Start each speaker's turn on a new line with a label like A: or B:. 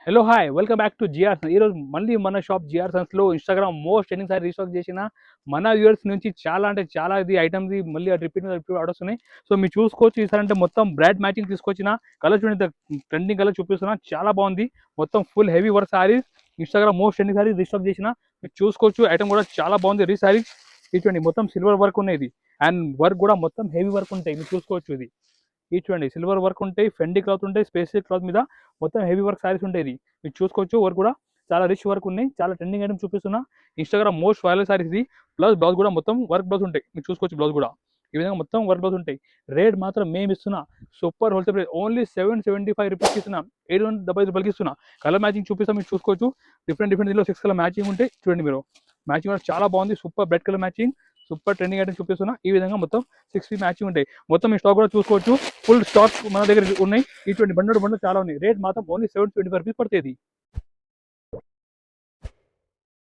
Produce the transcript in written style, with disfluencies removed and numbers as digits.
A: Hello hi welcome back to GR Sons. ఈరోజు మళ్ళీ మన షాప్ జిఆర్ సన్స్లో Instagram most trending sari restock చేసిన మన వ్యూవర్స్ నుంచి చాలా అంటే చాలా ఇది ఐటమ్స్ మళ్ళీ రిపీట్ ఆర్డర్స్ ఉన్నాయి. సో మీరు చూసుకోవచ్చు ఈసారి అంటే మొత్తం బ్రాడ్ మ్యాచింగ్ తీసుకొచ్చిన కలర్ చూడండి, ట్రెండింగ్ కలర్ చూపిస్తున్నా, చాలా బాగుంది. మొత్తం full heavy work saris Instagram most trending saris restock చేసిన మీరు చూసుకోవచ్చు. ఐటమ్ కూడా చాలా బాగుంది. రీ సారీస్ ఇటువంటి మొత్తం సిల్వర్ వర్క్ ఉన్నాయి అండ్ వర్క్ కూడా మొత్తం హెవీ వర్క్ ఉంటాయి. మీరు చూసుకోవచ్చు ఇది చూడండి, సిల్వర్ వర్క్ ఉంటాయి, ఫెండీ క్లాత్ ఉంటాయి, స్పెషల్ క్లాత్ మీద మొత్తం హెవీ వర్క్ సారీస్ ఉంటాయి. మీరు చూసుకోవచ్చు వర్క్ కూడా చాలా రిచ్ వర్క్ ఉన్నాయి. చాలా ట్రెండింగ్ ఐటమ్ చూపిస్తున్నా. ఇన్స్టాగ్రామ్ మోస్ట్ వైరల్ సారీస్ ఇది. ప్లస్ బ్లౌజ్ కూడా మొత్తం వర్క్ బ్లౌజ్ ఉంటాయి. మీరు చూసుకోవచ్చు బ్లౌజ్ కూడా ఈ విధంగా మొత్తం వర్క్ బ్లౌజ్ ఉంటాయి. రేట్ మాత్రం మేము ఇస్తున్నా సూపర్ హోల్సేల్ రేట్, ఓన్లీ 775 రూపీస్కి ఇస్తున్నా. 775 రూపాయలకి ఇస్తున్నా. కలర్ మ్యాచింగ్ చూపిస్తాం, మీరు చూసుకోవచ్చు. డిఫరెంట్ దీనిలో 6 కలర్ మ్యాచింగ్ ఉంటాయి. చూడండి మీరు, మ్యాచింగ్ కూడా చాలా బాగుంది. Super blood colour matching, super trending item చూపిస్తున్నా. ఈ విధంగా మొత్తం 60 మ్యాచింగ్ ఉంటాయి. మొత్తం ఈ స్టాక్ కూడా చూసుకోవచ్చు. ఫుల్ స్టాక్ మన దగ్గర ఉన్నాయి. ఇటువంటి బండ్లు చాలా ఉన్నాయి. రేట్ మాత్రం ఓన్లీ 725 రూపీస్ పడుతుంది.